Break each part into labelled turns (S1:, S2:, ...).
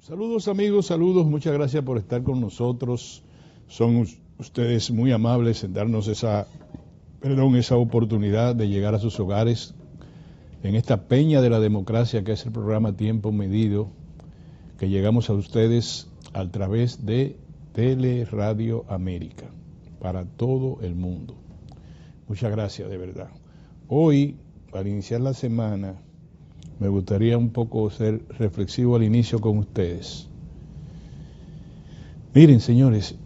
S1: Saludos amigos, saludos, muchas gracias por estar con nosotros. Son ustedes muy amables en darnos esa oportunidad de llegar a sus hogares en esta peña de la democracia que es el programa Tiempo Medido, que llegamos a ustedes a través de Teleradio América, para todo el mundo. Muchas gracias, de verdad. Hoy, para iniciar la semana, me gustaría un poco ser reflexivo al inicio con ustedes. Miren, señores,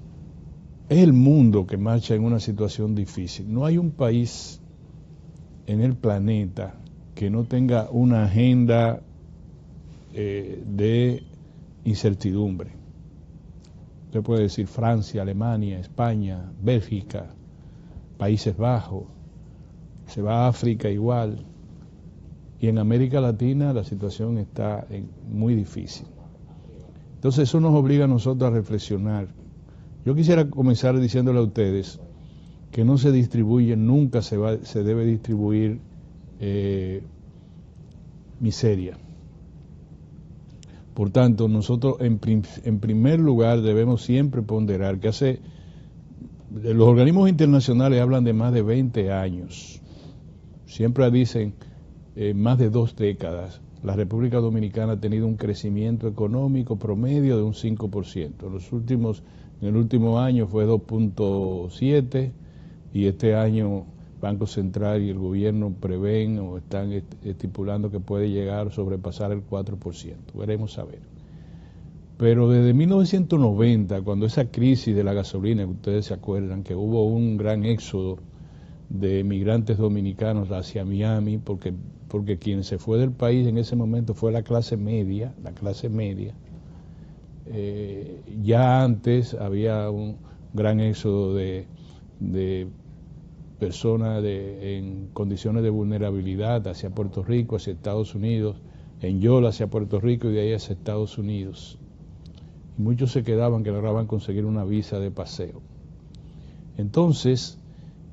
S1: es el mundo que marcha en una situación difícil. No hay un país en el planeta que no tenga una agenda de incertidumbre. Usted puede decir Francia, Alemania, España, Bélgica, Países Bajos, se va a África igual. Y en América Latina la situación está muy difícil. Entonces eso nos obliga a nosotros a reflexionar. Yo quisiera comenzar diciéndole a ustedes que no se distribuye, nunca se debe distribuir miseria. Por tanto, nosotros en primer lugar debemos siempre ponderar que los organismos internacionales hablan de más de 20 años. Siempre dicen más de 2 décadas. La República Dominicana ha tenido un crecimiento económico promedio de un 5%. En el último año fue 2.7 y este año Banco Central y el gobierno prevén o están estipulando que puede llegar a sobrepasar el 4%. Veremos a ver. Pero desde 1990, cuando esa crisis de la gasolina, que ustedes se acuerdan, que hubo un gran éxodo de migrantes dominicanos hacia Miami, porque quien se fue del país en ese momento fue la clase media. Ya antes había un gran éxodo de personas en condiciones de vulnerabilidad hacia Puerto Rico, hacia Estados Unidos, en Yola hacia Puerto Rico y de ahí hacia Estados Unidos. Y muchos se quedaban que lograban conseguir una visa de paseo. Entonces,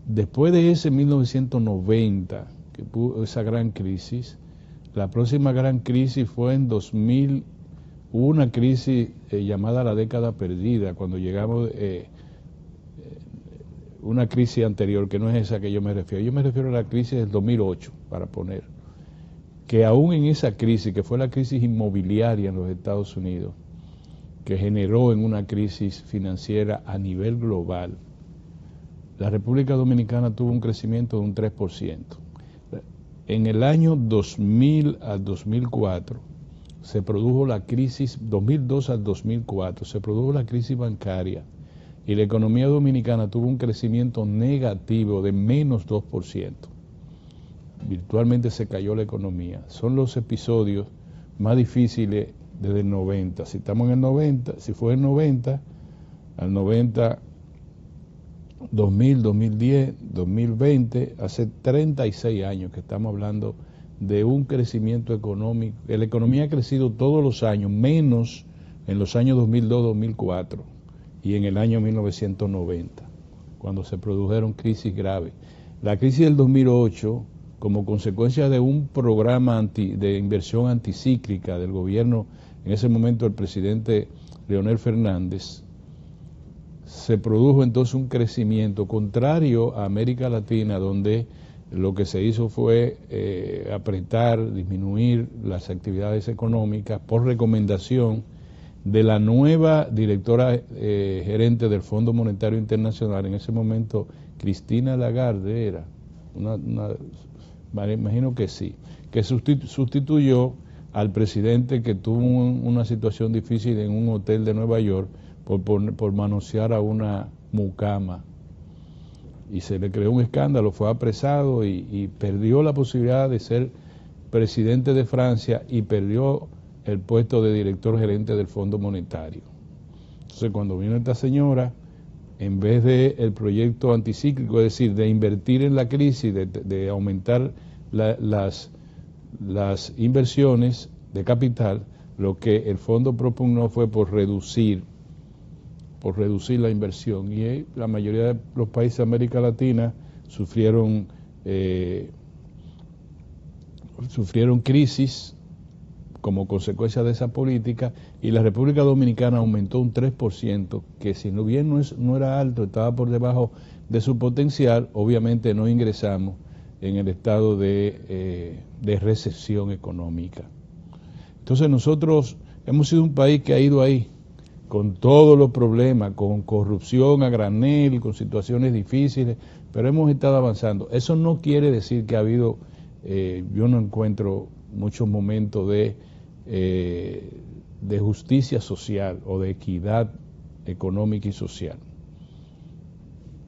S1: después de ese 1990, que hubo esa gran crisis, la próxima gran crisis fue en 2000, hubo una crisis llamada la década perdida, cuando llegamos, una crisis anterior, que no es esa que yo me refiero a la crisis del 2008, para poner, que aún en esa crisis, que fue la crisis inmobiliaria en los Estados Unidos, que generó en una crisis financiera a nivel global, la República Dominicana tuvo un crecimiento de un 3%. En el año 2000 al 2004 se produjo la crisis, 2002 al 2004 se produjo la crisis bancaria y la economía dominicana tuvo un crecimiento negativo de menos 2%. Virtualmente se cayó la economía. Son los episodios más difíciles desde el 90. Si estamos en el 90, si fue el 90, al 90... 2000, 2010, 2020, hace 36 años que estamos hablando de un crecimiento económico. La economía ha crecido todos los años, menos en los años 2002-2004 y en el año 1990, cuando se produjeron crisis graves. La crisis del 2008, como consecuencia de un programa de inversión anticíclica del gobierno, en ese momento el presidente Leonel Fernández, se produjo entonces un crecimiento contrario a América Latina, donde lo que se hizo fue apretar, disminuir las actividades económicas por recomendación de la nueva directora gerente del Fondo Monetario Internacional, en ese momento Cristina Lagarde era, imagino que sí, que sustituyó al presidente que tuvo una situación difícil en un hotel de Nueva York, por manosear a una mucama, y se le creó un escándalo, fue apresado y perdió la posibilidad de ser presidente de Francia y perdió el puesto de director gerente del Fondo Monetario. Entonces, cuando vino esta señora, en vez de el proyecto anticíclico, es decir, de invertir en la crisis, de aumentar las inversiones de capital, lo que el fondo propugnó fue por reducir la inversión, y la mayoría de los países de América Latina sufrieron crisis como consecuencia de esa política, y la República Dominicana aumentó un 3%, que si no bien no era alto, estaba por debajo de su potencial. Obviamente no ingresamos en el estado de recesión económica. Entonces nosotros hemos sido un país que ha ido ahí, con todos los problemas, con corrupción a granel, con situaciones difíciles, pero hemos estado avanzando. Eso no quiere decir que ha habido, yo no encuentro muchos momentos de justicia social o de equidad económica y social.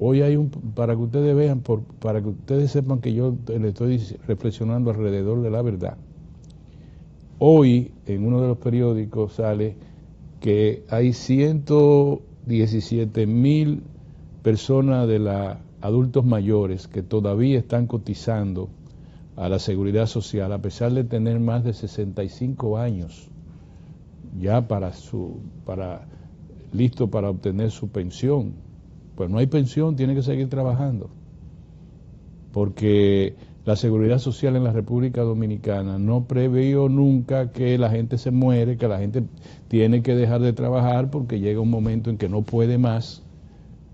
S1: Hoy hay para que ustedes vean, para que ustedes sepan que yo le estoy reflexionando alrededor de la verdad. Hoy en uno de los periódicos sale que hay 117,000 personas adultos mayores que todavía están cotizando a la seguridad social, a pesar de tener más de 65 años ya listo para obtener su pensión. Pues no hay pensión, tiene que seguir trabajando, porque la seguridad social en la República Dominicana no previó nunca que la gente se muere, que la gente tiene que dejar de trabajar porque llega un momento en que no puede más,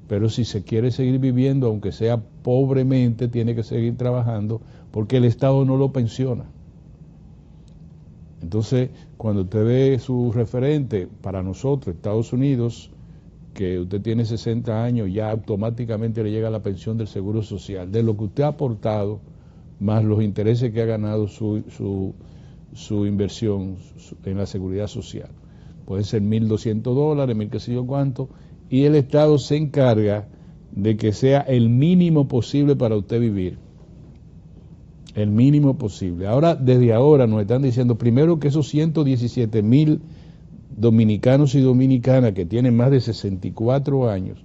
S1: pero si se quiere seguir viviendo, aunque sea pobremente, tiene que seguir trabajando porque el Estado no lo pensiona. Entonces, cuando usted ve su referente, para nosotros, Estados Unidos, que usted tiene 60 años, ya automáticamente le llega la pensión del Seguro Social, de lo que usted ha aportado, más los intereses que ha ganado su inversión en la seguridad social. Puede ser $1,200, $1,000 qué sé yo cuánto, y el Estado se encarga de que sea el mínimo posible para usted vivir. El mínimo posible. Ahora, desde ahora nos están diciendo, primero, que esos 117,000 dominicanos y dominicanas que tienen más de 64 años,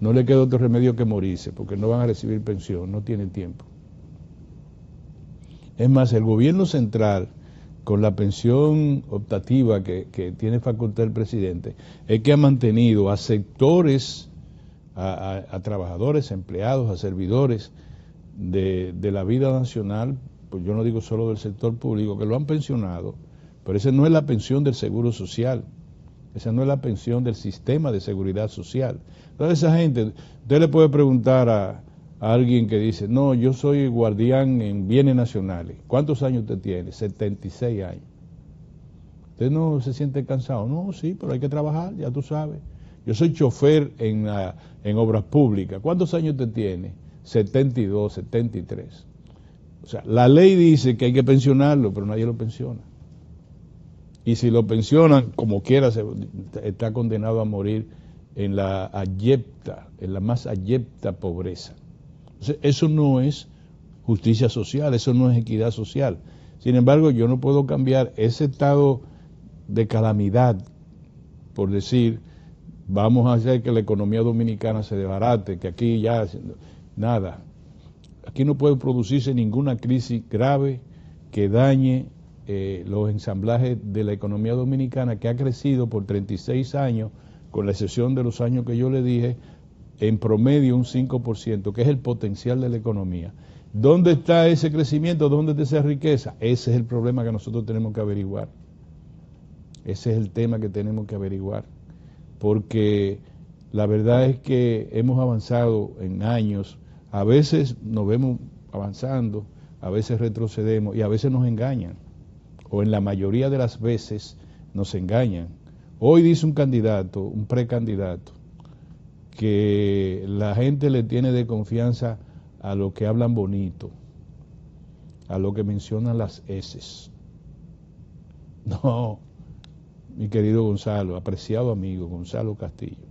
S1: no le queda otro remedio que morirse, porque no van a recibir pensión, no tienen tiempo. Es más, el gobierno central, con la pensión optativa que tiene facultad el presidente, es que ha mantenido a sectores, a trabajadores, a empleados, a servidores de la vida nacional, pues yo no digo solo del sector público, que lo han pensionado, pero esa no es la pensión del Seguro Social, esa no es la pensión del sistema de seguridad social. Entonces esa gente, usted le puede preguntar a alguien que dice, no, yo soy guardián en bienes nacionales. ¿Cuántos años usted tiene? 76 años. ¿Usted no se siente cansado? No, sí, pero hay que trabajar, ya tú sabes. Yo soy chofer en obras públicas. ¿Cuántos años usted tiene? 72, 73. O sea, la ley dice que hay que pensionarlo, pero nadie lo pensiona. Y si lo pensionan, como quiera, está condenado a morir en la más abyecta pobreza. Entonces, eso no es justicia social, eso no es equidad social. Sin embargo, yo no puedo cambiar ese estado de calamidad por decir, vamos a hacer que la economía dominicana se desbarate, que aquí ya nada. Aquí no puede producirse ninguna crisis grave que dañe los ensamblajes de la economía dominicana, que ha crecido por 36 años, con la excepción de los años que yo le dije, en promedio un 5%, que es el potencial de la economía. ¿Dónde está ese crecimiento? ¿Dónde está esa riqueza? Ese es el problema que nosotros tenemos que averiguar. Ese es el tema que tenemos que averiguar. Porque la verdad es que hemos avanzado en años, a veces nos vemos avanzando, a veces retrocedemos y a veces nos engañan. O en la mayoría de las veces nos engañan. Hoy dice un candidato, un precandidato, que la gente le tiene de confianza a lo que hablan bonito, a lo que mencionan las eses. No, mi querido Gonzalo, apreciado amigo Gonzalo Castillo,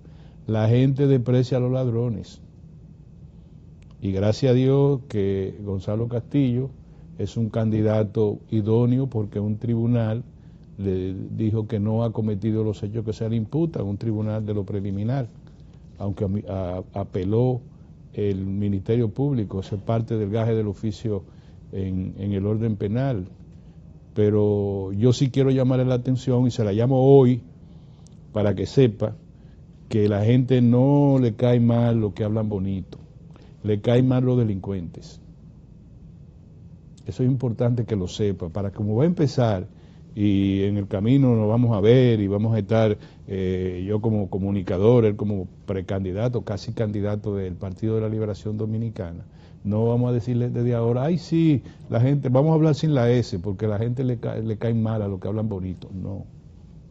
S1: la gente desprecia a los ladrones. Y gracias a Dios que Gonzalo Castillo es un candidato idóneo, porque un tribunal le dijo que no ha cometido los hechos que se le imputan, un tribunal de lo preliminar, aunque apeló el Ministerio Público, eso es parte del gaje del oficio en el orden penal. Pero yo sí quiero llamarle la atención, y se la llamo hoy, para que sepa que la gente no le cae mal lo que hablan bonito, le cae mal los delincuentes. Eso es importante que lo sepa, para que como va a empezar y en el camino nos vamos a ver y vamos a estar, yo como comunicador, él como precandidato, casi candidato del Partido de la Liberación Dominicana. No vamos a decirle desde ahora, ay sí, la gente, vamos a hablar sin la S, porque a la gente le cae mal a lo que hablan bonito. No,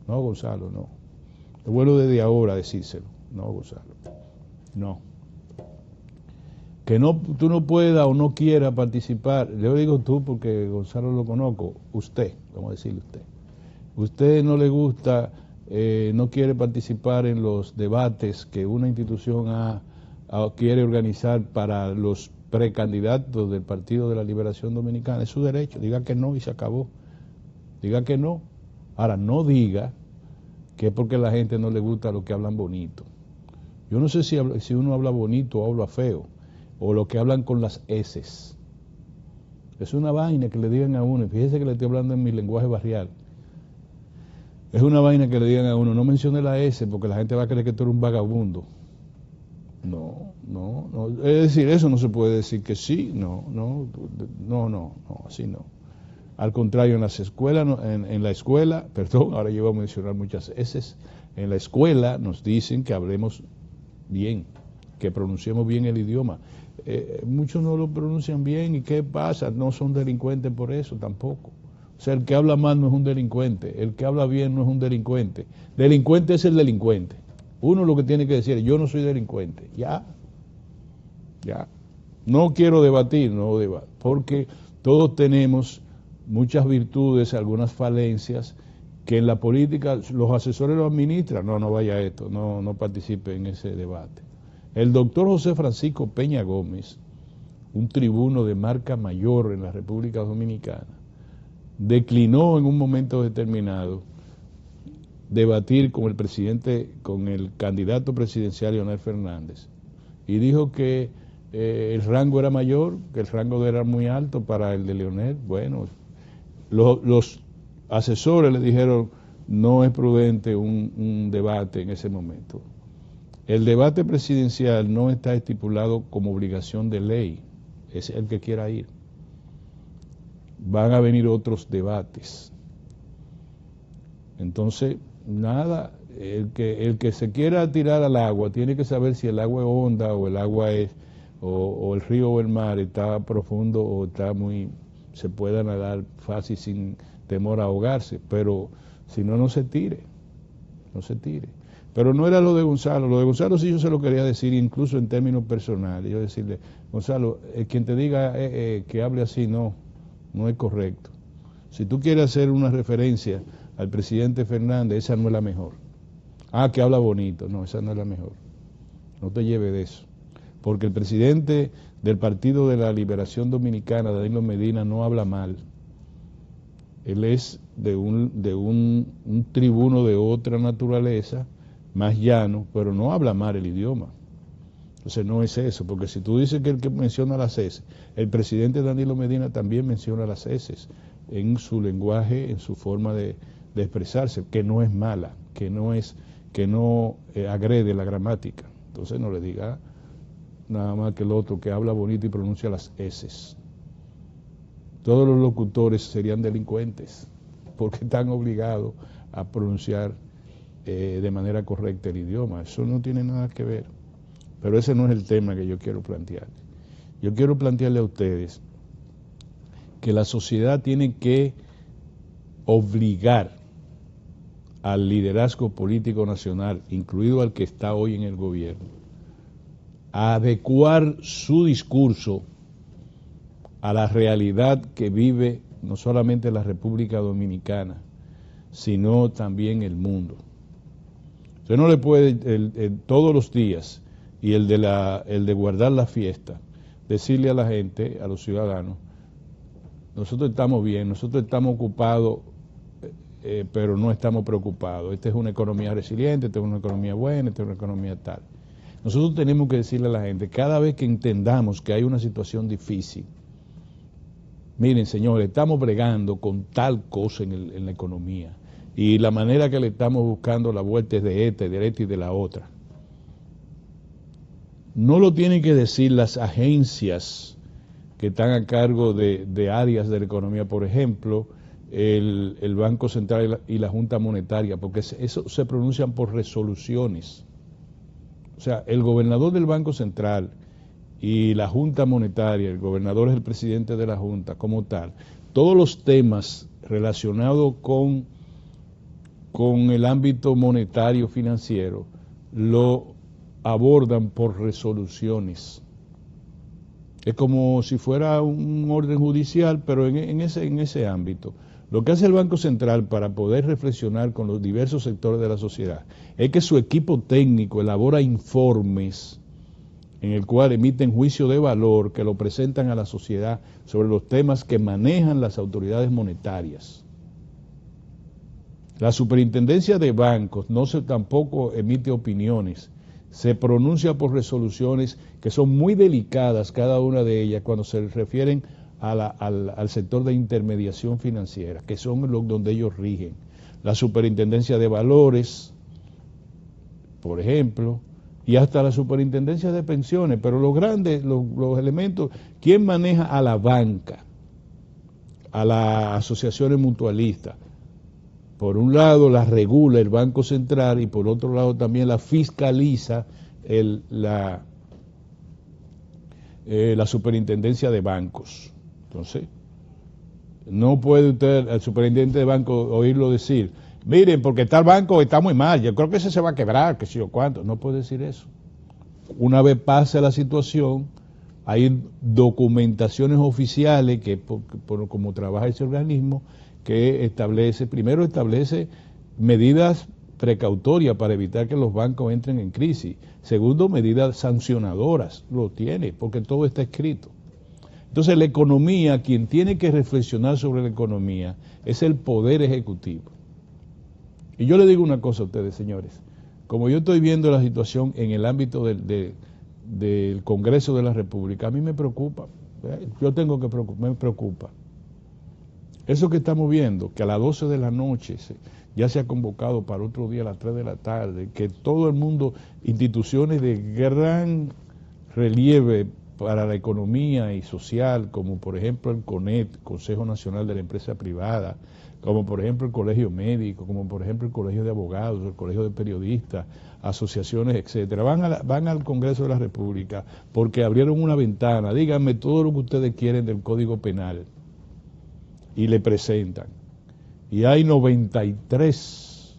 S1: no, Gonzalo, no. Es bueno desde ahora decírselo. No, Gonzalo, no. Que no, tú no puedas o no quieras participar, yo digo tú porque Gonzalo lo conozco, usted, vamos a decirle usted. Usted no le gusta, no quiere participar en los debates que una institución quiere organizar para los precandidatos del Partido de la Liberación Dominicana, es su derecho, diga que no y se acabó. Diga que no. Ahora, no diga que es porque a la gente no le gusta lo que hablan bonito. Yo no sé si uno habla bonito o habla feo, o lo que hablan con las eses. Es una vaina que le digan a uno, fíjese que le estoy hablando en mi lenguaje barrial. Es una vaina que le digan a uno, no mencione la S porque la gente va a creer que tú eres un vagabundo. No, no, no. Es decir, eso no se puede decir que sí, no, así no. Al contrario, en las escuelas, en la escuela, perdón, ahora yo voy a mencionar muchas S, en la escuela nos dicen que hablemos bien, que pronunciemos bien el idioma. Muchos no lo pronuncian bien, ¿y qué pasa? No son delincuentes por eso tampoco. O sea, el que habla mal no es un delincuente, el que habla bien no es un delincuente. Delincuente es el delincuente. Uno lo que tiene que decir es, yo no soy delincuente. Ya. No quiero debatir, porque todos tenemos muchas virtudes, algunas falencias, que en la política los asesores lo administran. No vaya esto, no participe en ese debate. El doctor José Francisco Peña Gómez, un tribuno de marca mayor en la República Dominicana, declinó en un momento determinado debatir con el candidato presidencial Leonel Fernández, y dijo que el rango era mayor, que el rango era muy alto para el de Leonel. Bueno, los asesores le dijeron, no es prudente un debate en ese momento. El debate presidencial no está estipulado como obligación de ley, es el que quiera ir. Van a venir otros debates. Entonces, nada, el que se quiera tirar al agua tiene que saber si el agua es honda o el agua es, o el río o el mar está profundo o está se pueda nadar fácil sin temor a ahogarse, pero si no, no se tire. Pero no era lo de Gonzalo sí yo se lo quería decir incluso en términos personales, yo decirle, Gonzalo, quien te diga que hable así no es correcto. Si tú quieres hacer una referencia al presidente Fernández, esa no es la mejor. Que habla bonito, no, esa no es la mejor. No te lleves de eso. Porque el presidente del Partido de la Liberación Dominicana, Danilo Medina, no habla mal. Él es de un tribuno de otra naturaleza, más llano, pero no habla mal el idioma. Entonces no es eso, porque si tú dices que el que menciona las S, el presidente Danilo Medina también menciona las S en su lenguaje, en su forma de expresarse, que no es mala, que no agrede la gramática. Entonces no le diga nada más que el otro que habla bonito y pronuncia las S. Todos los locutores serían delincuentes porque están obligados a pronunciar de manera correcta el idioma. Eso no tiene nada que ver. Pero ese no es el tema que yo quiero plantear. Yo quiero plantearle a ustedes que la sociedad tiene que obligar al liderazgo político nacional, incluido al que está hoy en el gobierno, a adecuar su discurso a la realidad que vive no solamente la República Dominicana, sino también el mundo. Usted no le puede todos los días, y el de guardar la fiesta, decirle a la gente, a los ciudadanos, nosotros estamos bien, nosotros estamos ocupados, pero no estamos preocupados. Esta es una economía resiliente, esta es una economía buena, esta es una economía tal. Nosotros tenemos que decirle a la gente, cada vez que entendamos que hay una situación difícil, miren señores, estamos bregando con tal cosa en la economía, y la manera que le estamos buscando la vuelta es de esta y de la otra. No lo tienen que decir las agencias que están a cargo de áreas de la economía. Por ejemplo, el Banco Central y la Junta Monetaria, porque eso se pronuncian por resoluciones. O sea, el gobernador del Banco Central y la Junta Monetaria, el gobernador es el presidente de la Junta como tal, todos los temas relacionados con el ámbito monetario financiero lo abordan por resoluciones. Es como si fuera un orden judicial, pero en ese ámbito. Lo que hace el Banco Central para poder reflexionar con los diversos sectores de la sociedad es que su equipo técnico elabora informes en el cual emiten juicio de valor que lo presentan a la sociedad sobre los temas que manejan las autoridades monetarias. La superintendencia de bancos tampoco emite opiniones, se pronuncia por resoluciones que son muy delicadas cada una de ellas cuando se refieren al sector de intermediación financiera, que son donde ellos rigen. La superintendencia de valores, por ejemplo, y hasta la superintendencia de pensiones, pero los grandes, los elementos, ¿quién maneja a la banca? A las asociaciones mutualistas. Por un lado la regula el Banco Central y por otro lado también la fiscaliza la superintendencia de bancos. Entonces, no puede usted, al superintendente de banco, oírlo decir, miren, porque tal banco está muy mal, yo creo que ese se va a quebrar, que sé yo cuánto. No puede decir eso. Una vez pase la situación, hay documentaciones oficiales que, como trabaja ese organismo, que primero establece medidas precautorias para evitar que los bancos entren en crisis. Segundo, medidas sancionadoras, lo tiene, porque todo está escrito. Entonces la economía, quien tiene que reflexionar sobre la economía, es el Poder Ejecutivo. Y yo le digo una cosa a ustedes, señores, como yo estoy viendo la situación en el ámbito del Congreso de la República, a mí me preocupa, me preocupa. Eso que estamos viendo, que a las 12 de la noche ya se ha convocado para otro día a las 3 de la tarde, que todo el mundo, instituciones de gran relieve para la economía y social, como por ejemplo el CONET, Consejo Nacional de la Empresa Privada, como por ejemplo el Colegio Médico, como por ejemplo el Colegio de Abogados, el Colegio de Periodistas, asociaciones, etcétera, van al Congreso de la República porque abrieron una ventana, díganme todo lo que ustedes quieren del Código Penal, y le presentan. Y hay 93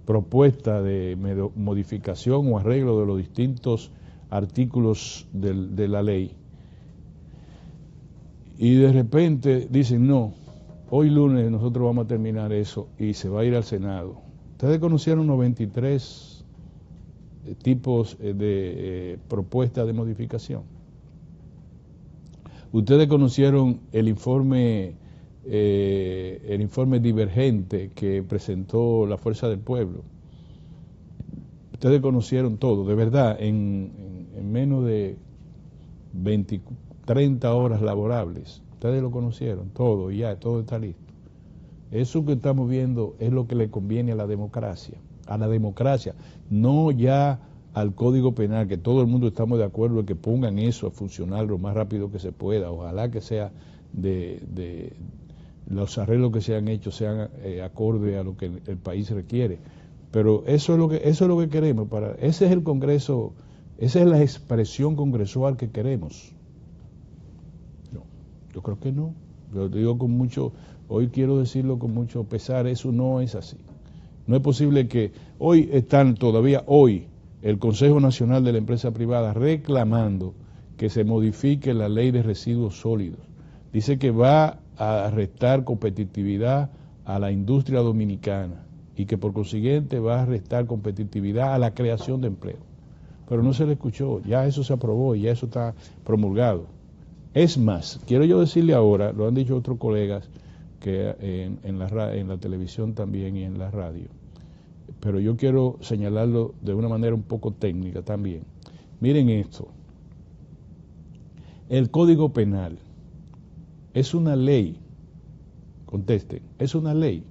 S1: propuestas de modificación o arreglo de los distintos artículos de la ley. Y de repente dicen, no, hoy lunes nosotros vamos a terminar eso y se va a ir al Senado. Ustedes conocieron 93 tipos de propuestas de modificación. Ustedes conocieron el informe divergente que presentó la Fuerza del Pueblo. Ustedes conocieron todo, de verdad, en menos de 30 horas laborables. Ustedes lo conocieron todo y ya, todo está listo. Eso que estamos viendo es lo que le conviene a la democracia, no ya al Código Penal, que todo el mundo estamos de acuerdo en que pongan eso a funcionar lo más rápido que se pueda. Ojalá que sea los arreglos que se han hecho sean acorde a lo que el país requiere. Pero eso es lo que queremos. Ese es el Congreso, esa es la expresión congresual que queremos. No, yo creo que no. Lo digo hoy quiero decirlo con mucho pesar, eso no es así. No es posible que todavía hoy, el Consejo Nacional de la Empresa Privada reclamando que se modifique la ley de residuos sólidos. Dice que va a restar competitividad a la industria dominicana y que por consiguiente va a restar competitividad a la creación de empleo. Pero no se le escuchó, ya eso se aprobó y ya eso está promulgado. Es más, quiero yo decirle ahora, lo han dicho otros colegas que en la televisión también y en la radio, pero yo quiero señalarlo de una manera un poco técnica también. Miren esto, el Código Penal es una ley, contesten, ¿es una ley?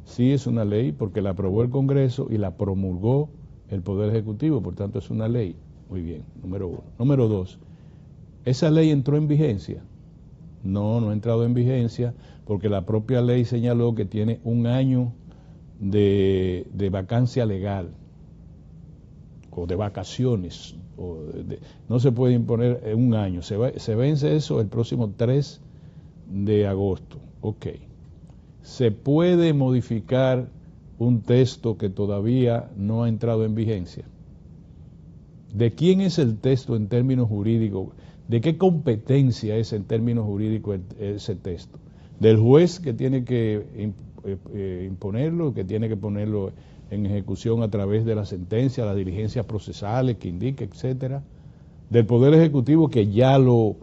S1: Sí, es una ley porque la aprobó el Congreso y la promulgó el Poder Ejecutivo, por tanto es una ley. Muy bien, número uno. Número dos, esa ley entró en vigencia. No ha entrado en vigencia porque la propia ley señaló que tiene un año de vacancia legal o de vacaciones. No se puede imponer en un año. Se vence eso el próximo 3 de agosto. Ok. Se puede modificar un texto que todavía no ha entrado en vigencia. ¿De quién es el texto en términos jurídicos? ¿De qué competencia es en términos jurídicos ese texto? ¿Del juez que tiene que imponerlo, que tiene que ponerlo en ejecución a través de la sentencia, las diligencias procesales que indique, etcétera? ¿Del Poder Ejecutivo que ya lo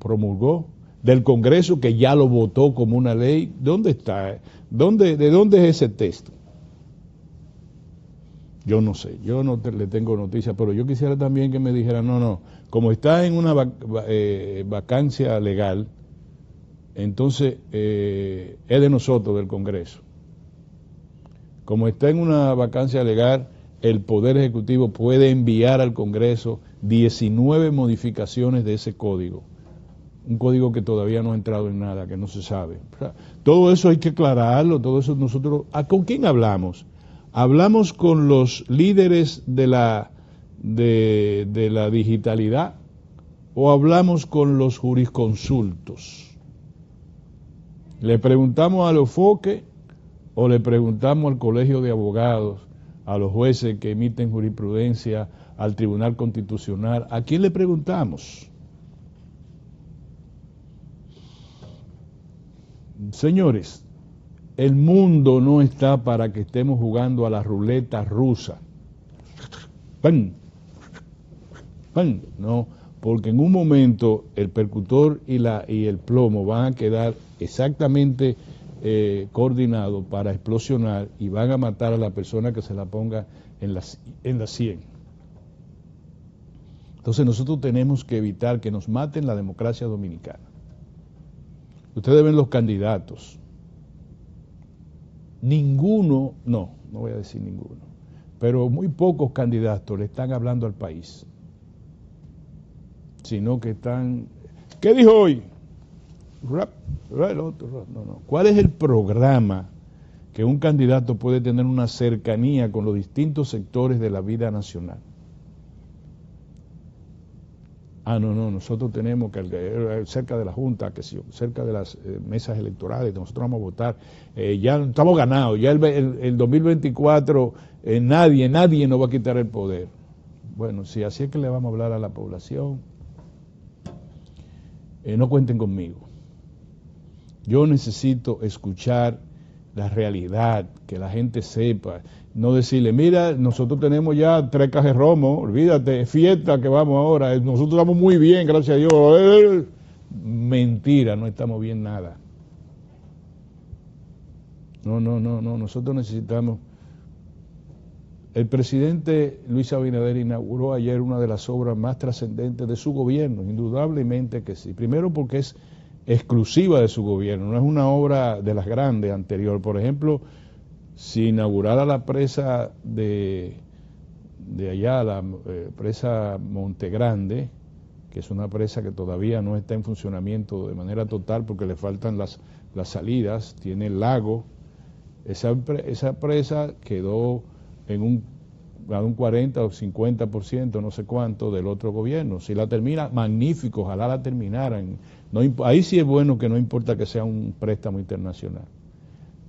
S1: promulgó? ¿Del Congreso que ya lo votó como una ley? ¿Dónde está? ¿De dónde es ese texto? Yo no sé, yo no le tengo noticia, pero yo quisiera también que me dijeran, no, como está en una vacancia legal, entonces es de nosotros, del Congreso. Como está en una vacancia legal, el Poder Ejecutivo puede enviar al Congreso 19 modificaciones de ese código. Un código que todavía no ha entrado en nada, que no se sabe. O sea, todo eso hay que aclararlo, todo eso nosotros... ¿Con quién hablamos? ¿Hablamos con los líderes de la digitalidad o hablamos con los jurisconsultos? ¿Le preguntamos a los foques o le preguntamos al Colegio de Abogados, a los jueces que emiten jurisprudencia, al Tribunal Constitucional? ¿A quién le preguntamos? Señores, el mundo no está para que estemos jugando a la ruleta rusa. ¡Pam! ¡Pam! No, porque en un momento el percutor y el plomo van a quedar exactamente coordinados para explosionar y van a matar a la persona que se la ponga en la sien. Entonces nosotros tenemos que evitar que nos maten la democracia dominicana. Ustedes ven los candidatos. Ninguno, no voy a decir ninguno, pero muy pocos candidatos le están hablando al país, sino que están, ¿qué dijo hoy? El otro, no. ¿Cuál es el programa que un candidato puede tener una cercanía con los distintos sectores de la vida nacional? No, nosotros tenemos que, cerca de la Junta, cerca de las mesas electorales, nosotros vamos a votar, ya estamos ganados, ya el 2024 nadie nos va a quitar el poder. Bueno, si así es que le vamos a hablar a la población, no cuenten conmigo. Yo necesito escuchar la realidad, que la gente sepa, no decirle, mira, nosotros tenemos ya 3 cajas de romo, olvídate, fiesta que vamos ahora, nosotros estamos muy bien, gracias a Dios. Mentira, no estamos bien nada. No, nosotros necesitamos... El presidente Luis Abinader inauguró ayer una de las obras más trascendentes de su gobierno, indudablemente que sí. Primero porque es exclusiva de su gobierno, no es una obra de las grandes anterior. Por ejemplo, si inaugurara la presa de allá, la presa Montegrande, que es una presa que todavía no está en funcionamiento de manera total porque le faltan las salidas, tiene el lago, esa presa quedó en un 40 o 50%, no sé cuánto, del otro gobierno. Si la termina, magnífico, ojalá la terminaran. No, ahí sí es bueno que no importa que sea un préstamo internacional.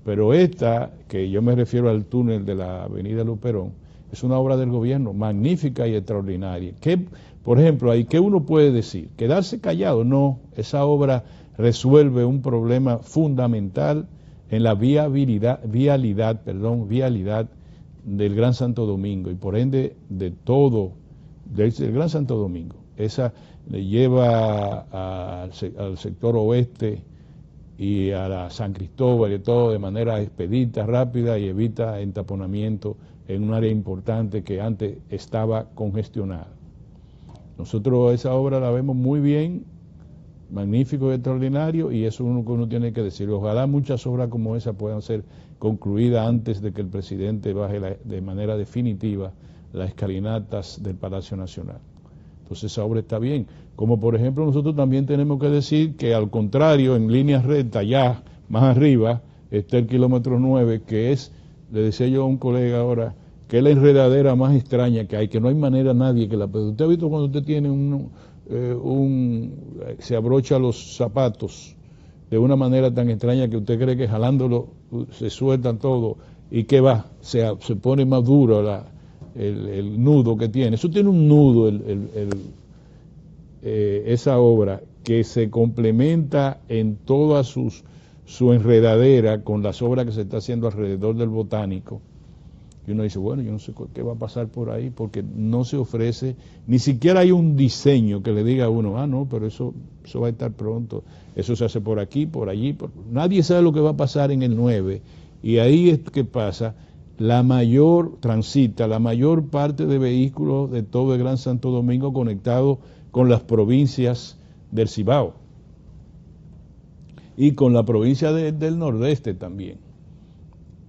S1: Pero esta, que yo me refiero al túnel de la avenida Luperón, es una obra del gobierno magnífica y extraordinaria. Por ejemplo, ¿ahí qué uno puede decir? ¿Quedarse callado? No, esa obra resuelve un problema fundamental en la vialidad del Gran Santo Domingo y por ende de todo, del Gran Santo Domingo. Esa le lleva al sector oeste y a la San Cristóbal y todo de manera expedita, rápida y evita entaponamiento en un área importante que antes estaba congestionada. Nosotros esa obra la vemos muy bien, magnífico y extraordinario, y eso es lo que uno tiene que decir. Ojalá muchas obras como esa puedan ser concluidas antes de que el presidente baje de manera definitiva las escalinatas del Palacio Nacional. Entonces esa obra está bien. Como por ejemplo nosotros también tenemos que decir que al contrario, en línea recta, ya más arriba, está el kilómetro 9, que es, le decía yo a un colega ahora, que es la enredadera más extraña que hay, que no hay manera nadie que la pueda. Usted ha visto cuando usted tiene se abrocha los zapatos de una manera tan extraña que usted cree que jalándolo se sueltan todo y que va, se pone más duro el nudo que tiene. Eso tiene un nudo, esa obra, que se complementa en toda su enredadera con las obras que se está haciendo alrededor del Botánico. Y uno dice, bueno, yo no sé qué va a pasar por ahí, porque no se ofrece, ni siquiera hay un diseño que le diga a uno, no, pero eso va a estar pronto, eso se hace por aquí, por allí, nadie sabe lo que va a pasar en el 9, y ahí es que pasa, la mayor parte de vehículos de todo el Gran Santo Domingo conectados con las provincias del Cibao, y con la provincia del Nordeste también.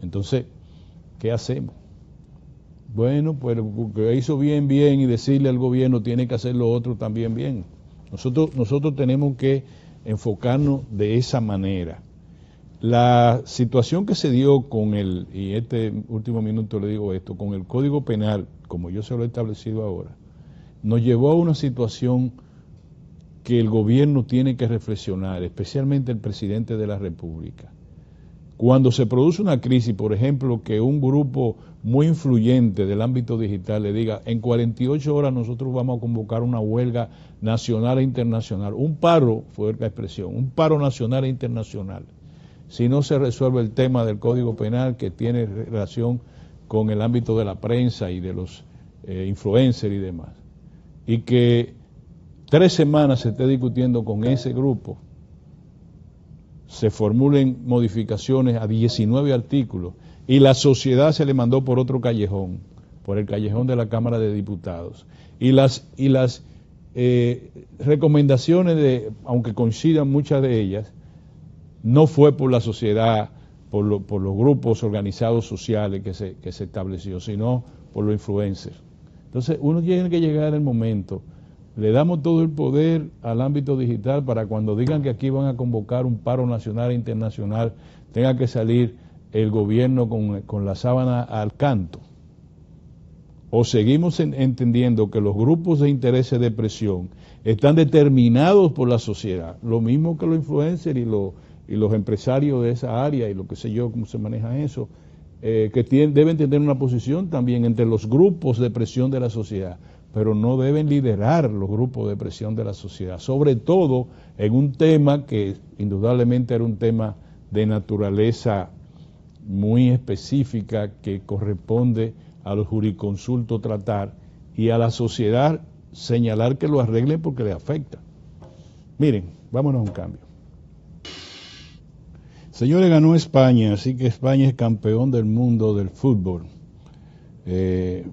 S1: Entonces, ¿qué hacemos? Bueno, pues que hizo bien, y decirle al gobierno tiene que hacer lo otro también bien. Nosotros tenemos que enfocarnos de esa manera. La situación que se dio con y este último minuto le digo esto, con el Código Penal, como yo se lo he establecido ahora, nos llevó a una situación que el gobierno tiene que reflexionar, especialmente el presidente de la República. Cuando se produce una crisis, por ejemplo, que un grupo muy influyente del ámbito digital le diga, en 48 horas nosotros vamos a convocar una huelga nacional e internacional, un paro, fue la expresión, un paro nacional e internacional, si no se resuelve el tema del Código Penal que tiene relación con el ámbito de la prensa y de los influencers y demás, y que 3 semanas se esté discutiendo con ese grupo, se formulen modificaciones a 19 artículos y la sociedad se le mandó por otro callejón, por el callejón de la Cámara de Diputados. Y las recomendaciones, aunque coincidan muchas de ellas, no fue por la sociedad, por los grupos organizados sociales que se estableció, sino por los influencers. Entonces uno tiene que llegar el momento. Le damos todo el poder al ámbito digital para cuando digan que aquí van a convocar un paro nacional e internacional, tenga que salir el gobierno con la sábana al canto. O seguimos entendiendo que los grupos de intereses de presión están determinados por la sociedad, lo mismo que los influencers y los empresarios de esa área y lo que sé yo, cómo se maneja eso, que deben tener una posición también entre los grupos de presión de la sociedad, pero no deben liderar los grupos de presión de la sociedad, sobre todo en un tema que indudablemente era un tema de naturaleza muy específica que corresponde a los jurisconsultos tratar y a la sociedad señalar que lo arreglen porque le afecta. Miren, vámonos a un cambio. Señores, ganó España, así que España es campeón del mundo del fútbol.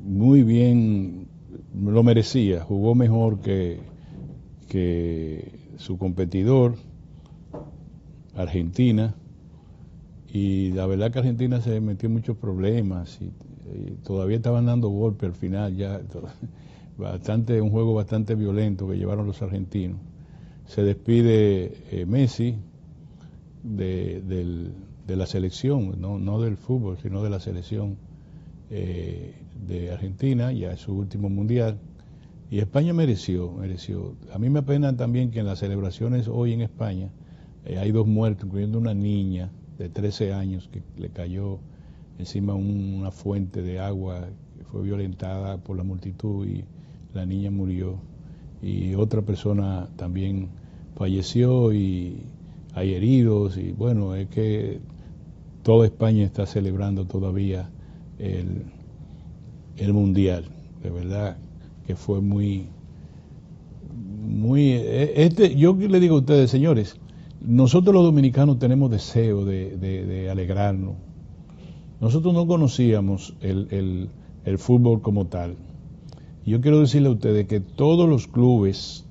S1: Muy bien, lo merecía, jugó mejor que su competidor, Argentina, y la verdad que Argentina se metió en muchos problemas y todavía estaban dando golpes al final, ya un juego bastante violento que llevaron los argentinos. Se despide Messi de la selección, no del fútbol, sino de la selección de Argentina, ya es su último mundial, y España mereció. A mí me apena también que en las celebraciones hoy en España hay 2 muertos, incluyendo una niña de 13 años que le cayó encima una fuente de agua, que fue violentada por la multitud y la niña murió, y otra persona también falleció y hay heridos, y bueno, es que toda España está celebrando todavía el mundial. De verdad que fue yo le digo a ustedes, señores, nosotros los dominicanos tenemos deseo de alegrarnos. Nosotros no conocíamos el fútbol como tal. Y yo quiero decirle a ustedes que todos los clubes,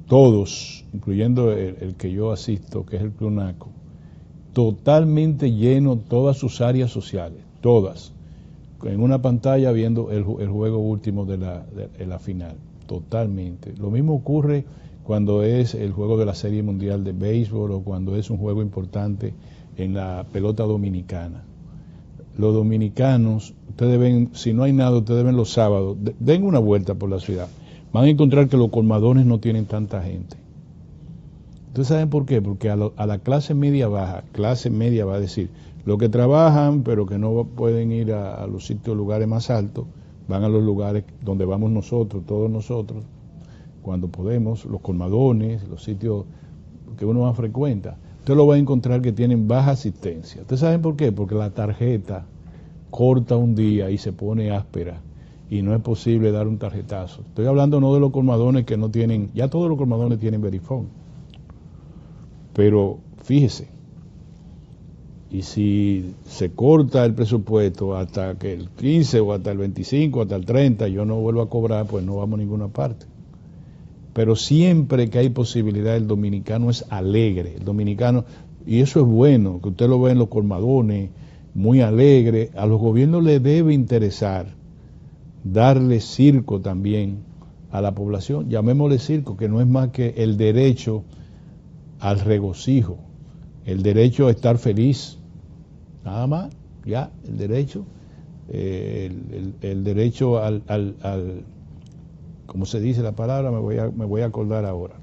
S1: todos, incluyendo el que yo asisto, que es el Club Naco, totalmente lleno todas sus áreas sociales, todas, en una pantalla viendo el juego último de la final, totalmente. Lo mismo ocurre cuando es el juego de la Serie Mundial de Béisbol o cuando es un juego importante en la pelota dominicana. Los dominicanos, ustedes ven, si no hay nada, ustedes ven los sábados, den una vuelta por la ciudad, van a encontrar que los colmadones no tienen tanta gente. ¿Ustedes saben por qué? Porque a la clase media baja va a decir, los que trabajan pero que no pueden ir a los sitios, lugares más altos, van a los lugares donde vamos nosotros, todos nosotros, cuando podemos, los colmadones, los sitios que uno más frecuenta. Usted lo va a encontrar que tienen baja asistencia. ¿Ustedes saben por qué? Porque la tarjeta corta un día y se pone áspera y no es posible dar un tarjetazo. Estoy hablando no de los colmadones que no tienen, ya todos los colmadones tienen Verifone. Pero fíjese, y si se corta el presupuesto hasta que el 15 o hasta el 25, hasta el 30, yo no vuelvo a cobrar, pues no vamos a ninguna parte. Pero siempre que hay posibilidad, el dominicano es alegre, el dominicano, y eso es bueno, que usted lo ve en los colmadones, muy alegre. A los gobiernos les debe interesar darle circo también a la población, llamémosle circo, que no es más que el derecho al regocijo, el derecho a estar feliz, nada más, ya, el derecho, el derecho al ¿cómo se dice la palabra? Me voy a acordar ahora.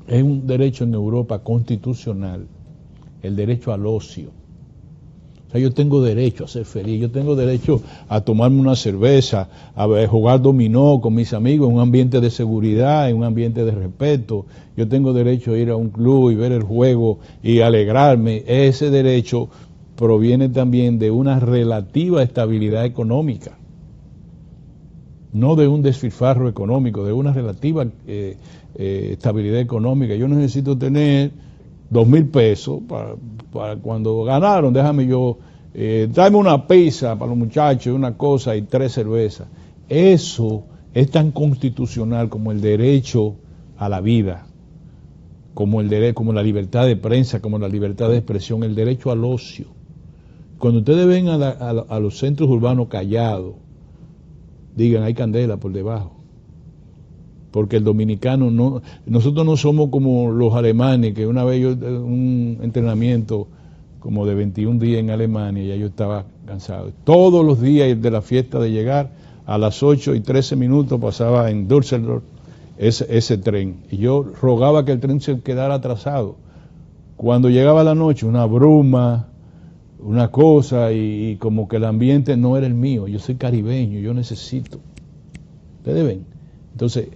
S1: Es un derecho en Europa constitucional, el derecho al ocio. O sea, yo tengo derecho a ser feliz, yo tengo derecho a tomarme una cerveza, a jugar dominó con mis amigos en un ambiente de seguridad, en un ambiente de respeto. Yo tengo derecho a ir a un club y ver el juego y alegrarme. Ese derecho proviene también de una relativa estabilidad económica, no de un desfilfarro económico, de una relativa estabilidad económica. Yo necesito tener 2,000 pesos para cuando ganaron, déjame yo, tráeme una pizza para los muchachos, una cosa y 3 cervezas. Eso es tan constitucional como el derecho a la vida, como la libertad de prensa, como la libertad de expresión, el derecho al ocio. Cuando ustedes ven a los centros urbanos callados, digan, hay candela por debajo. Porque el dominicano nosotros no somos como los alemanes, que una vez yo, un entrenamiento como de 21 días en Alemania, ya yo estaba cansado. Todos los días de la fiesta de llegar, a las 8:13 pasaba en Düsseldorf ese tren. Y yo rogaba que el tren se quedara atrasado. Cuando llegaba la noche, una bruma, una cosa, y como que el ambiente no era el mío. Yo soy caribeño, yo necesito. Ustedes ven. Entonces,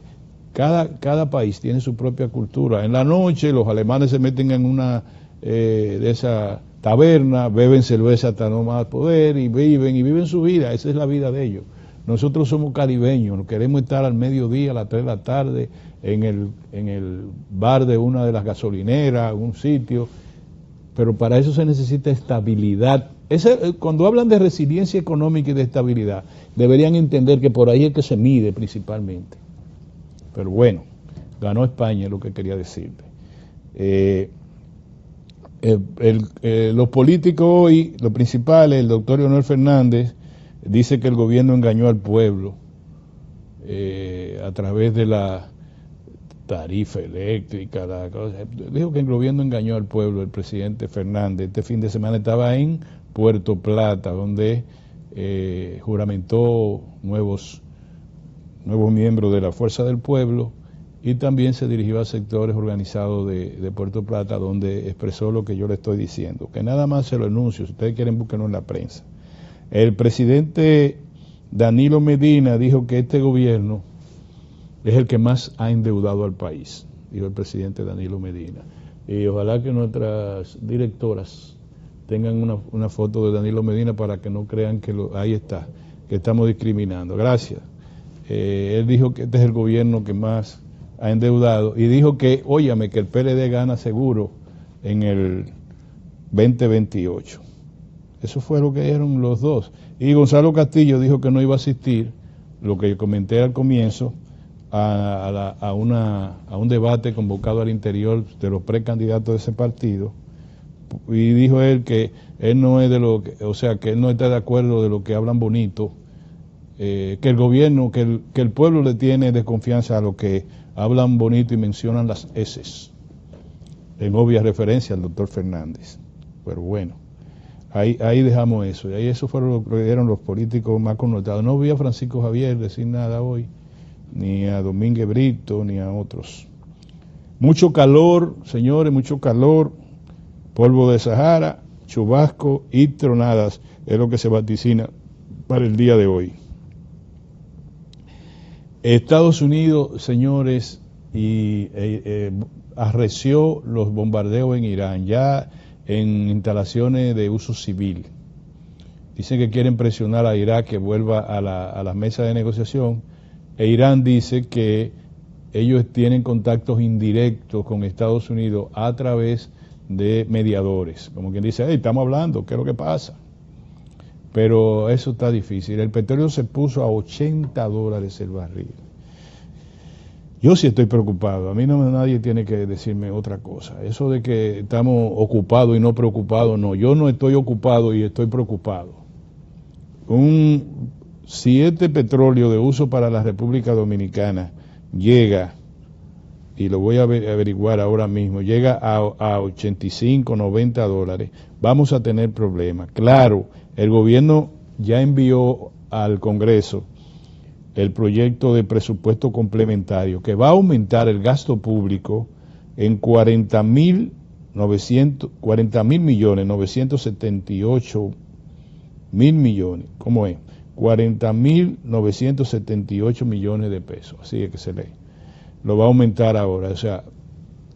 S1: cada país tiene su propia cultura. En la noche los alemanes se meten en una de esas tabernas, beben cerveza hasta no más poder y viven su vida. Esa es la vida de ellos. Nosotros somos caribeños, queremos estar al mediodía, a las 3 de la tarde, en el bar de una de las gasolineras, un sitio, pero para eso se necesita estabilidad. Cuando hablan de resiliencia económica y de estabilidad, deberían entender que por ahí es que se mide principalmente. Pero bueno, ganó España, es lo que quería decirte. Los políticos hoy, los principales, el doctor Leonel Fernández, dice que el gobierno engañó al pueblo a través de la tarifa eléctrica, dijo que el gobierno engañó al pueblo, el presidente Fernández. Este fin de semana estaba en Puerto Plata, donde juramentó nuevos miembros de la Fuerza del Pueblo, y también se dirigió a sectores organizados de Puerto Plata, donde expresó lo que yo le estoy diciendo, que nada más se lo anuncio, si ustedes quieren búsquenlo en la prensa. El presidente Danilo Medina dijo que este gobierno es el que más ha endeudado al país, dijo el presidente Danilo Medina. Y ojalá que nuestras directoras tengan una foto de Danilo Medina para que no crean que ahí está, que estamos discriminando. Gracias. Él dijo que este es el gobierno que más ha endeudado y dijo que, óyame, que el PLD gana seguro en el 2028. Eso fue lo que dijeron los dos. Y Gonzalo Castillo dijo que no iba a asistir, lo que yo comenté al comienzo, a un debate convocado al interior de los precandidatos de ese partido. Y dijo él que él no es de lo que, o sea, que él no está de acuerdo de lo que hablan bonito que el gobierno, que el pueblo le tiene desconfianza a los que hablan bonito y mencionan las eses, en obvia referencia al doctor Fernández. Pero bueno, ahí dejamos eso. Y ahí eso fueron lo que dieron los políticos más connotados. No vi a Francisco Javier decir nada hoy, ni a Domínguez Brito, ni a otros. Mucho calor, señores, mucho calor, polvo de Sahara, chubasco y tronadas es lo que se vaticina para el día de hoy. Estados Unidos, señores, arreció los bombardeos en Irán, ya en instalaciones de uso civil. Dicen que quieren presionar a Irak que vuelva a la mesa de negociación, e Irán dice que ellos tienen contactos indirectos con Estados Unidos a través de mediadores. Como quien dice, hey, estamos hablando, ¿qué es lo que pasa? Pero eso está difícil. El petróleo se puso a $80 el barril. Yo sí estoy preocupado. A mí nadie tiene que decirme otra cosa. Eso de que estamos ocupados y no preocupados, no. Yo no estoy ocupado y estoy preocupado. Si este petróleo de uso para la República Dominicana llega, y lo voy a averiguar ahora mismo, llega a 85, 90 dólares, vamos a tener problemas. Claro, el gobierno ya envió al Congreso el proyecto de presupuesto complementario que va a aumentar el gasto público en 40.978.000 millones. ¿Cómo es? 40.978 millones de pesos. Así es que se lee. Lo va a aumentar ahora, o sea,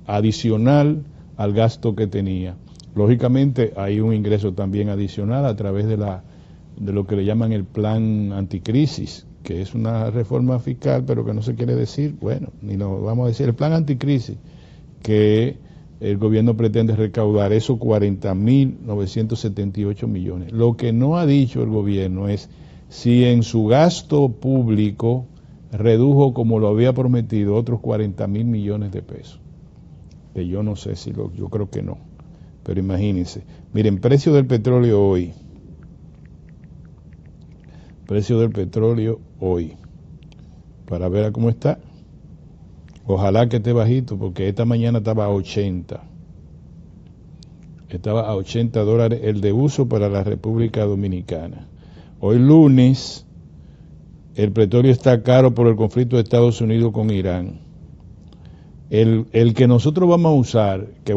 S1: adicional al gasto que tenía. Lógicamente hay un ingreso también adicional a través de lo que le llaman el plan anticrisis, que es una reforma fiscal, pero que no se quiere decir, bueno, ni lo vamos a decir, el plan anticrisis, que el gobierno pretende recaudar esos 40.978 millones. Lo que no ha dicho el gobierno es si en su gasto público redujo, como lo había prometido, otros 40.000 millones de pesos. Que yo no sé yo creo que no. Pero imagínense. Miren, precio del petróleo hoy. Precio del petróleo hoy. Para ver cómo está. Ojalá que esté bajito, porque esta mañana estaba a 80. Estaba a $80 el de uso para la República Dominicana. Hoy lunes, el petróleo está caro por el conflicto de Estados Unidos con Irán. El que nosotros vamos a usar, el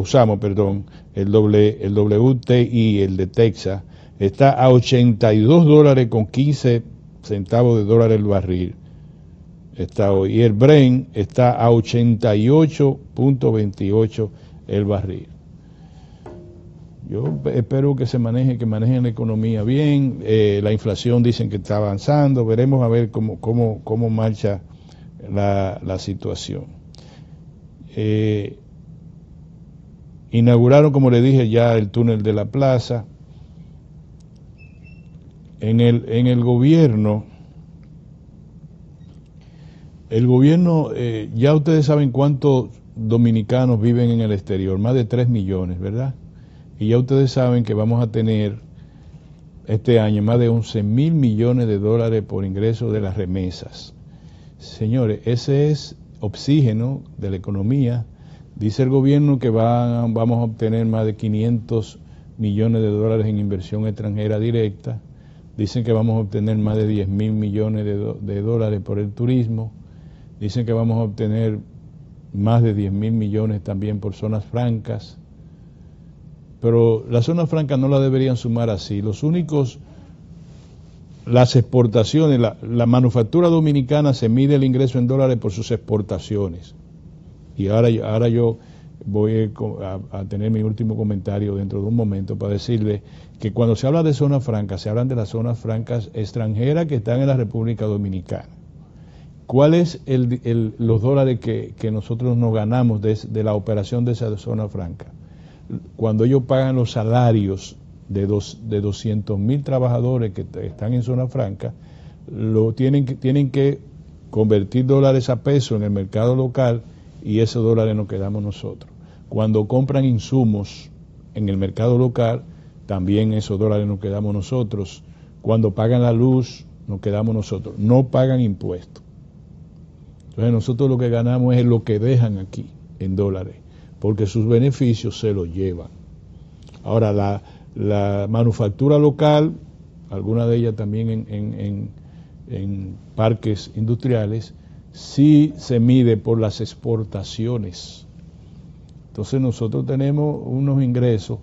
S1: WTI, el de Texas, está a $82 con 15 centavos de dólar el barril. Está hoy. Y el Brent está a 88.28 el barril. Yo espero que manejen la economía bien. La inflación dicen que está avanzando. Veremos a ver cómo marcha la situación. Inauguraron, como le dije, ya el túnel de la plaza. En el gobierno, ya ustedes saben cuántos dominicanos viven en el exterior, más de 3 millones, ¿verdad? Y ya ustedes saben que vamos a tener este año más de 11.000 millones de dólares por ingreso de las remesas. Señores, ese es oxígeno de la economía. Dice el gobierno que vamos a obtener más de 500 millones de dólares en inversión extranjera directa. Dicen que vamos a obtener más de 10.000 millones de dólares por el turismo. Dicen que vamos a obtener más de 10.000 millones también por zonas francas. Pero las zonas francas no la deberían sumar así. Las exportaciones, la manufactura dominicana se mide el ingreso en dólares por sus exportaciones. Y ahora yo voy a tener mi último comentario dentro de un momento para decirle que cuando se habla de zonas francas, se hablan de las zonas francas extranjeras que están en la República Dominicana. ¿Cuál es los dólares que nosotros nos ganamos de la operación de esa zona franca? Cuando ellos pagan los salarios de 200.000 trabajadores que están en zona franca, tienen que convertir dólares a pesos en el mercado local y esos dólares nos quedamos nosotros. Cuando compran insumos en el mercado local, también esos dólares nos quedamos nosotros. Cuando pagan la luz nos quedamos nosotros, no pagan impuestos. Entonces nosotros lo que ganamos es lo que dejan aquí en dólares, porque sus beneficios se los llevan. Ahora, la manufactura local, algunas de ellas también en parques industriales, sí se mide por las exportaciones. Entonces nosotros tenemos unos ingresos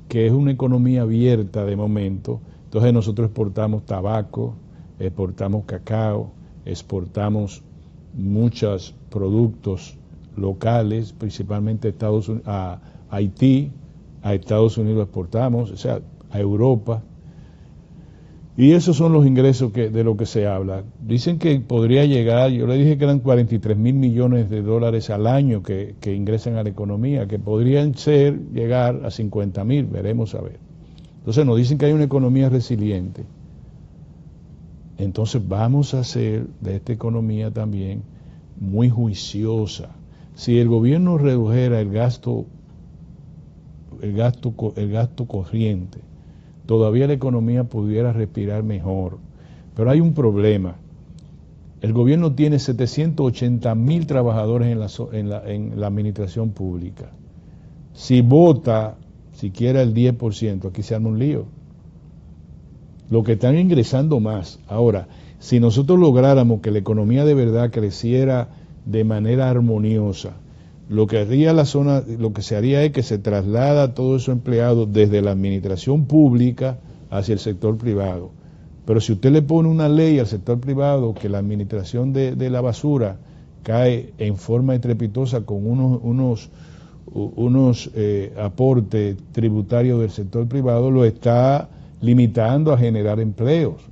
S1: que es una economía abierta de momento. Entonces nosotros exportamos tabaco, exportamos cacao, exportamos muchos productos locales, principalmente a Haití, a Estados Unidos exportamos, o sea, a Europa. Y esos son los ingresos de lo que se habla. Dicen que podría llegar, yo le dije que eran 43 mil millones de dólares al año que ingresan a la economía, que podrían llegar a 50 mil, veremos a ver. Entonces nos dicen que hay una economía resiliente. Entonces vamos a hacer de esta economía también muy juiciosa. Si el gobierno redujera el gasto corriente, todavía la economía pudiera respirar mejor. Pero hay un problema. El gobierno tiene 780 mil trabajadores en la administración pública. Si vota siquiera el 10%, aquí se arma un lío. Lo que están ingresando más. Ahora, si nosotros lográramos que la economía de verdad creciera de manera armoniosa, lo que se haría es que se traslada a todos esos empleados desde la administración pública hacia el sector privado. Pero si usted le pone una ley al sector privado que la administración de la basura cae en forma estrepitosa con unos aportes tributarios del sector privado, lo está limitando a generar empleos.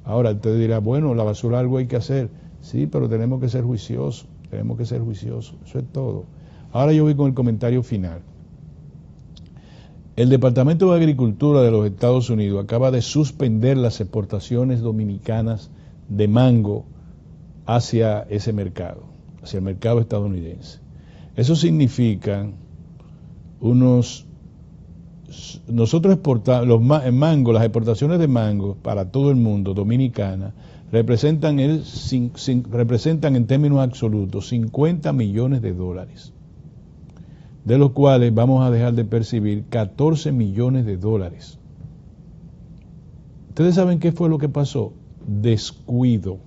S1: Ahora usted dirá, bueno, la basura algo hay que hacer. Sí, pero tenemos que ser juiciosos, eso es todo. Ahora yo voy con el comentario final. El Departamento de Agricultura de los Estados Unidos acaba de suspender las exportaciones dominicanas de mango hacia ese mercado, hacia el mercado estadounidense. Eso significa nosotros exportamos mango, las exportaciones de mango para todo el mundo, dominicana, representan en términos absolutos 50 millones de dólares, de los cuales vamos a dejar de percibir 14 millones de dólares. ¿Ustedes saben qué fue lo que pasó? Descuido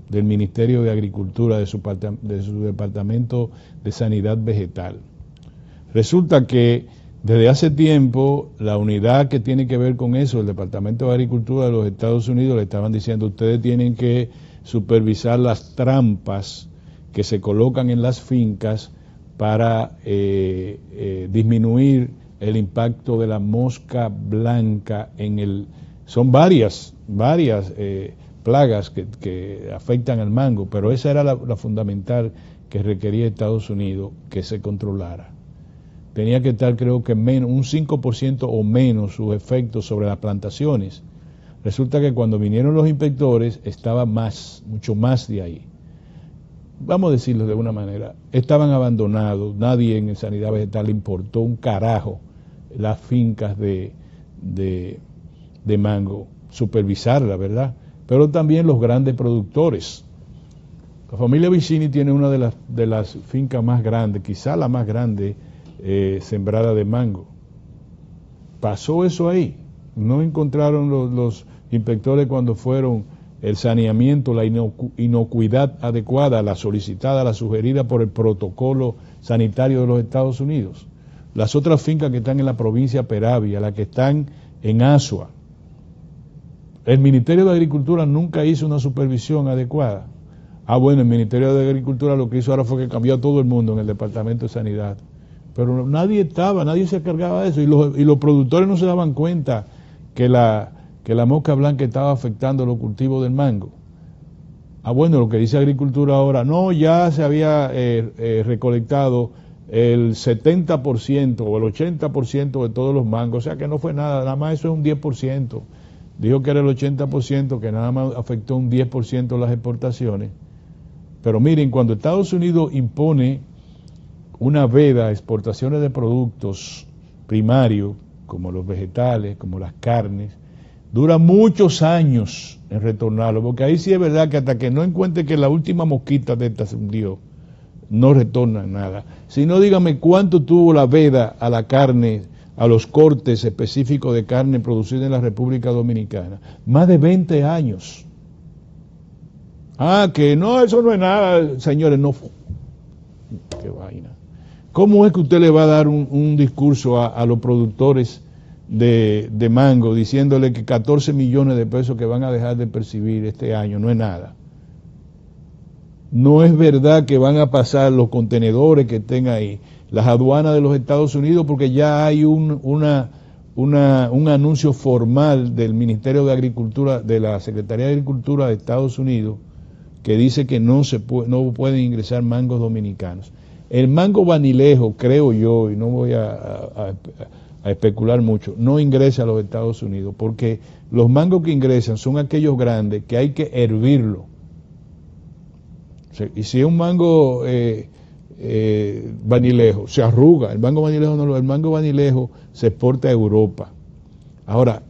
S1: del Ministerio de Agricultura, de su Departamento de Sanidad Vegetal. Resulta que desde hace tiempo la unidad que tiene que ver con eso, el Departamento de Agricultura de los Estados Unidos, le estaban diciendo, ustedes tienen que supervisar las trampas que se colocan en las fincas para disminuir el impacto de la mosca blanca son varias plagas que afectan al mango, pero esa era la fundamental que requería Estados Unidos que se controlara. Tenía que estar, creo que un 5% o menos sus efectos sobre las plantaciones. Resulta que cuando vinieron los inspectores estaba mucho más de ahí. Vamos a decirlo de una manera, estaban abandonados, nadie en Sanidad Vegetal le importó un carajo las fincas de mango, supervisarla, ¿verdad? Pero también los grandes productores. La familia Vicini tiene una de las fincas más grandes, quizá la más grande sembrada de mango. Pasó eso ahí, no encontraron los inspectores cuando fueron el saneamiento, la inocuidad adecuada, la solicitada, la sugerida por el protocolo sanitario de los Estados Unidos. Las otras fincas que están en la provincia de Peravia, las que están en Asua, el Ministerio de Agricultura nunca hizo una supervisión adecuada. Bueno, el Ministerio de Agricultura lo que hizo ahora fue que cambió a todo el mundo en el Departamento de Sanidad. Pero nadie se cargaba de eso, y los productores no se daban cuenta que la mosca blanca estaba afectando los cultivos del mango. Bueno, lo que dice Agricultura ahora, no, ya se había recolectado el 70% o el 80% de todos los mangos, o sea que no fue nada más eso es un 10%. Dijo que era el 80%, que nada más afectó un 10% las exportaciones. Pero miren, cuando Estados Unidos impone una veda a exportaciones de productos primarios, como los vegetales, como las carnes, Dura muchos años en retornarlo, porque ahí sí es verdad que hasta que no encuentre que la última mosquita de esta se hundió, no retorna nada. Si no, dígame cuánto tuvo la veda a la carne, a los cortes específicos de carne producida en la República Dominicana. Más de 20 años. Ah, que no, eso no es nada, señores, no. Qué vaina. ¿Cómo es que usted le va a dar un discurso a los productores de mango diciéndole que 14 millones de pesos que van a dejar de percibir este año no es nada? No es verdad que van a pasar los contenedores que estén ahí, las aduanas de los Estados Unidos, porque ya hay un anuncio formal del Ministerio de Agricultura, de la Secretaría de Agricultura de Estados Unidos, que dice que no pueden ingresar mangos dominicanos. El mango vanilejo, creo yo, y no voy a especular mucho, no ingresa a los Estados Unidos, porque los mangos que ingresan son aquellos grandes que hay que hervirlo. Y si es un mango vanilejo, se arruga. El mango vanilejo no, el mango vanilejo se exporta a Europa. Ahora,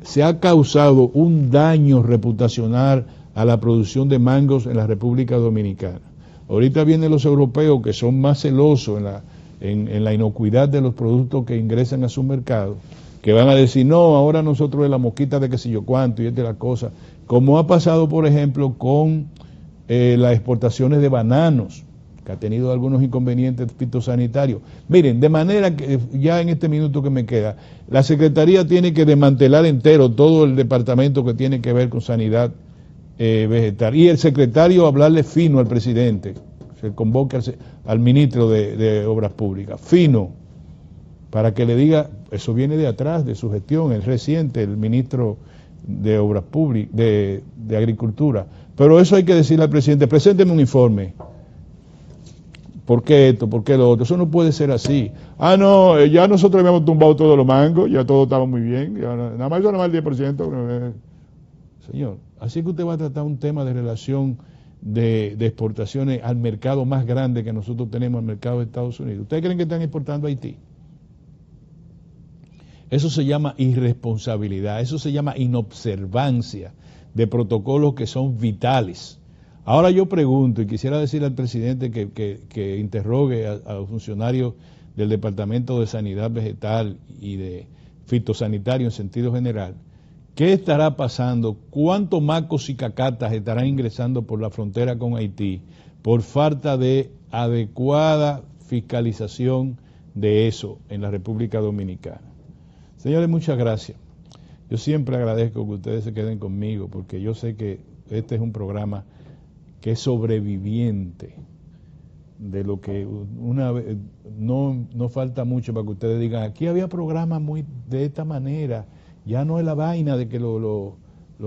S1: se ha causado un daño reputacional a la producción de mangos en la República Dominicana. Ahorita vienen los europeos que son más celosos en la inocuidad de los productos que ingresan a su mercado, que van a decir, no, ahora nosotros de la mosquita de qué sé yo cuánto y es de la cosa, como ha pasado, por ejemplo, con las exportaciones de bananos, que ha tenido algunos inconvenientes fitosanitarios. Miren, de manera que ya en este minuto que me queda, la Secretaría tiene que desmantelar entero todo el departamento que tiene que ver con sanidad vegetal. Y el secretario hablarle fino al presidente, se convoque al ministro de Obras Públicas, fino, para que le diga, eso viene de atrás, de su gestión, el reciente, el ministro de Obras Públicas, de Agricultura. Pero eso hay que decirle al presidente, presénteme un informe. ¿Por qué esto? ¿Por qué lo otro? Eso no puede ser así. Ah, no, ya nosotros habíamos tumbado todos los mangos, ya todo estaba muy bien, ya, nada más el 10%. Señor, así que usted va a tratar un tema de relación de exportaciones al mercado más grande que nosotros tenemos, al mercado de Estados Unidos. ¿Ustedes creen que están exportando a Haití? Eso se llama irresponsabilidad, eso se llama inobservancia de protocolos que son vitales. Ahora yo pregunto, y quisiera decirle al presidente que interrogue a los funcionarios del Departamento de Sanidad Vegetal y de Fitosanitario en sentido general, ¿qué estará pasando? ¿Cuántos macos y cacatas estarán ingresando por la frontera con Haití por falta de adecuada fiscalización de eso en la República Dominicana? Señores, muchas gracias. Yo siempre agradezco que ustedes se queden conmigo porque yo sé que este es un programa que es sobreviviente de lo que una vez, no falta mucho para que ustedes digan, aquí había programas muy de esta manera, ya no es la vaina de que los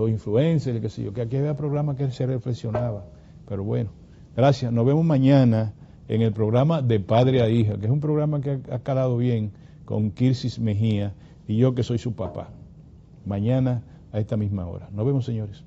S1: influencers, qué sé yo, que aquí había programas que se reflexionaba. Pero bueno, gracias. Nos vemos mañana en el programa De Padre a Hija, que es un programa que ha calado bien con Kirsis Mejía y yo que soy su papá. Mañana a esta misma hora. Nos vemos, señores.